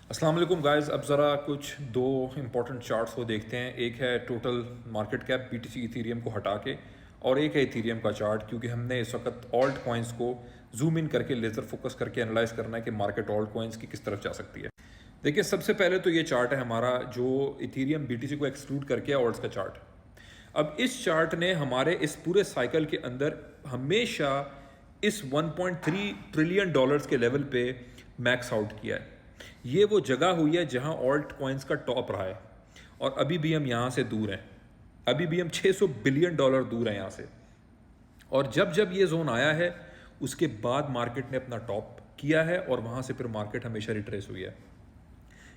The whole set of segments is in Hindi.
अस्सलाम वालेकुम गाइस। अब ज़रा कुछ दो इंपॉर्टेंट चार्ट्स को देखते हैं। एक है total market cap BTC Ethereum को हटा के, और एक है इथेरियम का चार्ट, क्योंकि हमने इस वक्त ऑल्ट कॉइन्स को जूम इन करके लेज़र फोकस करके एनालाइज करना है कि मार्केट ऑल्ट कॉइन्स की किस तरफ जा सकती है। देखिए, सबसे पहले तो ये चार्ट है हमारा जो इथेरियम बीटीसी को एक्सक्लूड करके ऑल्ट्स का चार्ट। अब इस चार्ट ने हमारे इस पूरे साइकिल के अंदर हमेशा इस 1.3 ट्रिलियन डॉलर्स के लेवल पे मैक्स आउट किया है। ये वो जगह हुई है जहां ऑल्ट कॉइन्स का टॉप रहा है, और अभी भी हम यहां से दूर हैं। अभी भी हम 600 बिलियन डॉलर दूर हैं यहां से। और जब जब ये जोन आया है उसके बाद मार्केट ने अपना टॉप किया है, और वहां से फिर मार्केट हमेशा रिट्रेस हुई है।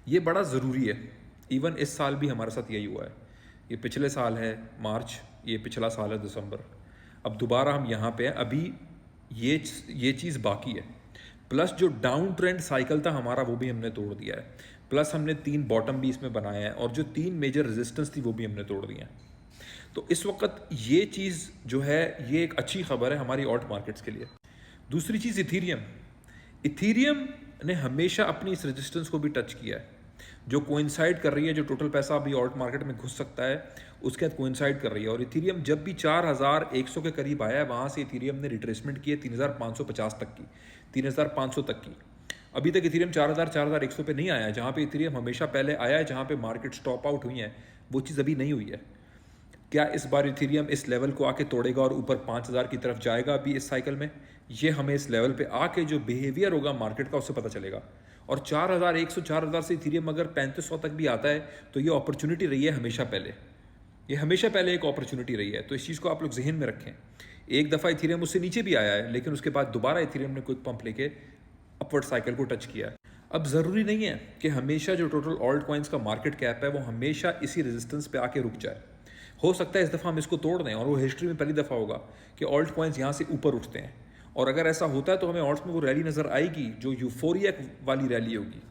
ये बड़ा ज़रूरी है। इवन इस साल भी हमारे साथ यही हुआ है। ये पिछले साल है मार्च, ये पिछला साल है दिसंबर। अब दोबारा हम यहाँ पे हैं। अभी ये चीज़ बाकी है। प्लस जो डाउन ट्रेंड साइकिल था हमारा, वो भी हमने तोड़ दिया है। प्लस हमने 3 बॉटम भी इसमें बनाए हैं, और जो 3 मेजर रेजिस्टेंस थी वो भी हमने तोड़ दी हैं। तो इस वक्त ये चीज़ जो है, ये एक अच्छी खबर है हमारी ऑल्ट मार्केट्स के लिए। दूसरी चीज़ इथीरियम। इथीरियम ने हमेशा अपनी इस रेजिस्टेंस को भी टच किया है, जो कोइंसाइड कर रही है। जो टोटल पैसा अभी ऑल्ट मार्केट में घुस सकता है उसके साथ कोइंसाइड कर रही है। और इथीरियम जब भी 4100 के करीब आया है, वहाँ से इथीरियम ने रिट्रेसमेंट की है 3550 तक की, 3500 तक की। अभी तक इथीरियम 4100 पे नहीं आया है। जहाँ पे इथीरियम हमेशा पहले आया है, जहाँ पे मार्केट स्टॉप आउट हुई है, वो चीज़ अभी नहीं हुई है। क्या इस बार इथेरियम इस लेवल को आके तोड़ेगा और ऊपर 5000 की तरफ जाएगा अभी इस साइकिल में? ये हमें इस लेवल पे आके जो बिहेवियर होगा मार्केट का उससे पता चलेगा। और 4100 4000 से इथेरियम अगर 3500 तक भी आता है तो ये अपॉर्चुनिटी रही है हमेशा पहले। ये हमेशा पहले एक अपॉर्चुनिटी रही है। तो इस चीज़ को आप लोग जहन में रखें। एक दफ़ा इथेरियम उससे नीचे भी आया है, लेकिन उसके बाद दोबारा इथेरियम ने क्विक पंप लेके अपवर्ड साइकिल को टच किया है। अब ज़रूरी नहीं है कि हमेशा जो टोटल ऑल्ट कॉइन्स का मार्केट कैप है वो हमेशा इसी रेजिस्टेंस पे आके रुक जाए। हो सकता है इस दफ़ा हम इसको तोड़ दें, और वो हिस्ट्री में पहली दफ़ा होगा कि ऑल्ट कॉइन्स यहाँ से ऊपर उठते हैं। और अगर ऐसा होता है तो हमें ऑल्ट्स में वो रैली नज़र आएगी जो यूफोरिया वाली रैली होगी।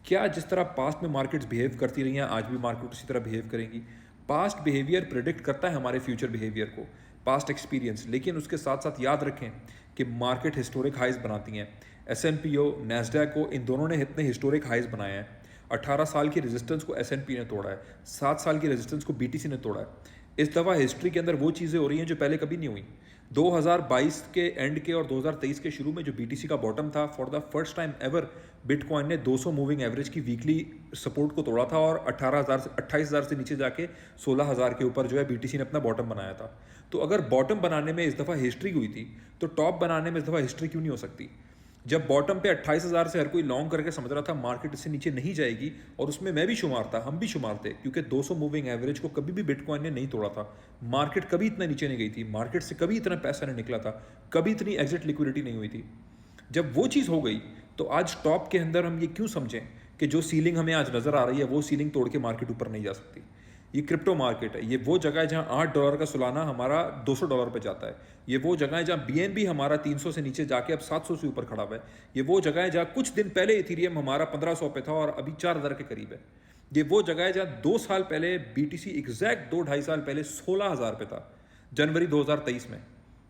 क्या जिस तरह पास्ट में मार्केट्स बिहेव करती रही हैं, आज भी मार्केट उसी तरह बिहेव करेंगी? पास्ट बिहेवियर प्रिडिक्ट करता है हमारे फ्यूचर बिहेवियर को, पास्ट एक्सपीरियंस। लेकिन उसके साथ साथ याद रखें कि मार्केट हिस्टोरिक हाइज बनाती हैं। S&P हो, नैस्डैक हो, इन दोनों ने इतने हिस्टोरिक हाइज बनाए हैं। 18 साल की रेजिस्टेंस को S&P ने तोड़ा है, 7 साल की रेजिस्टेंस को BTC ने तोड़ा है। इस दफ़ा हिस्ट्री के अंदर वो चीज़ें हो रही हैं जो पहले कभी नहीं हुई। 2022 के एंड के और 2023 के शुरू में जो BTC का बॉटम था, for the first time ever bitcoin ने 200 मूविंग एवरेज की वीकली सपोर्ट को तोड़ा था, और 18,000 से 28,000 से नीचे जाके 16,000 के ऊपर जो है BTC ने अपना बॉटम बनाया था। तो अगर बॉटम बनाने में इस दफ़ा हिस्ट्री हुई थी, तो टॉप बनाने में इस दफ़ा हिस्ट्री क्यों नहीं हो सकती? जब बॉटम पे 28,000 से हर कोई लॉन्ग करके समझ रहा था मार्केट इससे नीचे नहीं जाएगी, और उसमें मैं भी शुमार था, हम भी शुमार थे, क्योंकि 200 मूविंग एवरेज को कभी भी बिटकॉइन ने नहीं तोड़ा था। मार्केट कभी इतना नीचे नहीं गई थी, मार्केट से कभी इतना पैसा नहीं निकला था, कभी इतनी एग्जिट लिक्विडिटी नहीं हुई थी। जब वो चीज़ हो गई तो आज टॉप के अंदर हम ये क्यों समझें कि जो सीलिंग हमें आज नज़र आ रही है वो सीलिंग तोड़ के मार्केट ऊपर नहीं जा सकती? ये क्रिप्टो मार्केट है। ये वो जगह है जहां $8 का सालाना हमारा $200 पे जाता है। ये वो जगह है जहां BNB हमारा 300 से नीचे जाके अब 700 से ऊपर खड़ा हुआ है। ये वो जगह है जहां कुछ दिन पहले इथेरियम हमारा 1500 पे था और अभी 4000 के करीब है। ये वो जगह है जहां 2 साल पहले BTC एग्जैक्ट 2-2.5 साल पहले 16,000 पे था, जनवरी 2023 में।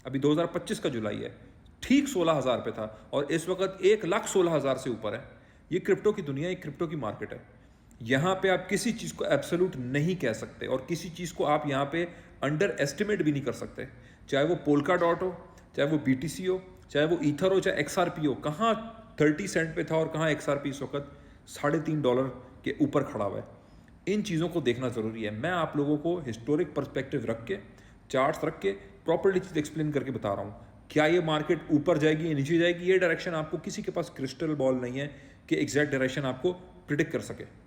अभी 2025 का जुलाई है, ठीक 16,000 पे था, और इस वक्त 1,16,000 से ऊपर है। ये क्रिप्टो की दुनिया, एक क्रिप्टो की मार्केट है। यहाँ पे आप किसी चीज़ को एब्सोल्यूट नहीं कह सकते, और किसी चीज़ को आप यहाँ पे अंडर एस्टिमेट भी नहीं कर सकते। चाहे वो पोल्का डॉट हो, चाहे वो BTC हो, चाहे वो ईथर हो, चाहे XRP हो। कहाँ 30 सेंट पे था और कहाँ XRP इस वक्त $3.5 के ऊपर खड़ा हुआ है। इन चीज़ों को देखना ज़रूरी है। मैं आप लोगों को हिस्टोरिक पर्सपेक्टिव रख के, चार्ट्स रख के प्रॉपर्ली चीज़ एक्सप्लेन करके बता रहा हूँ। क्या ये मार्केट ऊपर जाएगी या नीचे जाएगी, ये डायरेक्शन आपको, किसी के पास क्रिस्टल बॉल नहीं है कि एग्जैक्ट डायरेक्शन आपको प्रिडिक्ट कर सके।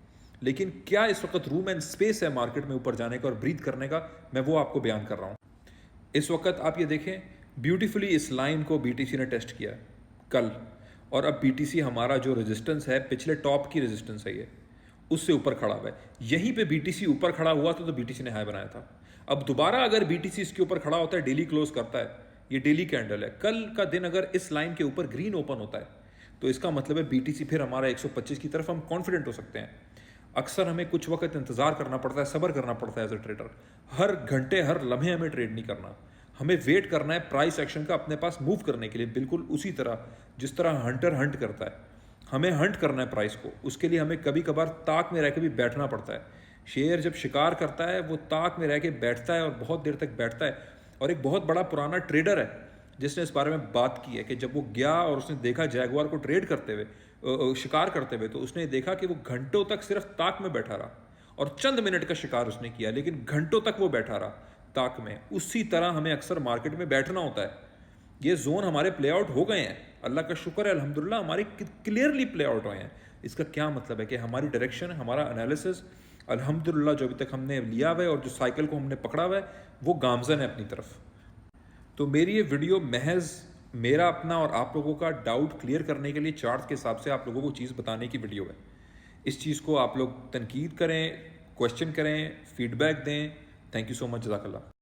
लेकिन क्या इस वक्त रूम एंड स्पेस है मार्केट में ऊपर जाने का और ब्रीथ करने का, मैं वो आपको बयान कर रहा हूँ। इस वक्त आप ये देखें, ब्यूटीफुली इस लाइन को BTC ने टेस्ट किया कल, और अब BTC हमारा जो रेजिस्टेंस है, पिछले टॉप की रेजिस्टेंस है, ये उससे ऊपर खड़ा हुआ है। यहीं पे BTC ऊपर खड़ा हुआ था तो BTC ने हाई बनाया था। अब दोबारा अगर BTC इसके ऊपर खड़ा होता है, डेली क्लोज करता है, ये डेली कैंडल है, कल का दिन अगर इस लाइन के ऊपर ग्रीन ओपन होता है, तो इसका मतलब है BTC फिर हमारा 125 की तरफ हम कॉन्फिडेंट हो सकते हैं। अक्सर हमें कुछ वक्त इंतजार करना पड़ता है, सब्र करना पड़ता है एज अ ट्रेडर। हर घंटे हर लम्हे हमें ट्रेड नहीं करना, हमें वेट करना है प्राइस एक्शन का अपने पास मूव करने के लिए, बिल्कुल उसी तरह जिस तरह हंटर हंट करता है। हमें हंट करना है प्राइस को, उसके लिए हमें कभी कभार ताक में रह के भी बैठना पड़ता है। शेयर जब शिकार करता है वो ताक में रह के बैठता है और बहुत देर तक बैठता है। और एक बहुत बड़ा पुराना ट्रेडर है जिसने इस बारे में बात की है कि जब वो गया और उसने देखा जैगुआर को ट्रेड करते हुए, शिकार करते हुए, तो उसने देखा कि वो घंटों तक सिर्फ ताक में बैठा रहा और चंद मिनट का शिकार उसने किया, लेकिन घंटों तक वो बैठा रहा ताक में। उसी तरह हमें अक्सर मार्केट में बैठना होता है। ये जोन हमारे प्ले आउट हो गए हैं, अल्लाह का शुक्र है, अल्हम्दुलिल्लाह हमारे क्लियरली प्ले आउट हुए हैं। इसका क्या मतलब है कि हमारी डायरेक्शन, हमारा एनालिसिस अल्हम्दुलिल्लाह जो अभी तक हमने लिया हुआ है और जो साइकिल को हमने पकड़ा हुआ है वो गामजन है अपनी तरफ। तो मेरी ये वीडियो महज मेरा अपना और आप लोगों का डाउट क्लियर करने के लिए चार्ट्स के हिसाब से आप लोगों को चीज़ बताने की वीडियो है। इस चीज़ को आप लोग तनकीद करें, क्वेश्चन करें, फीडबैक दें। थैंक यू सो मच, जज़ाकल्लाह।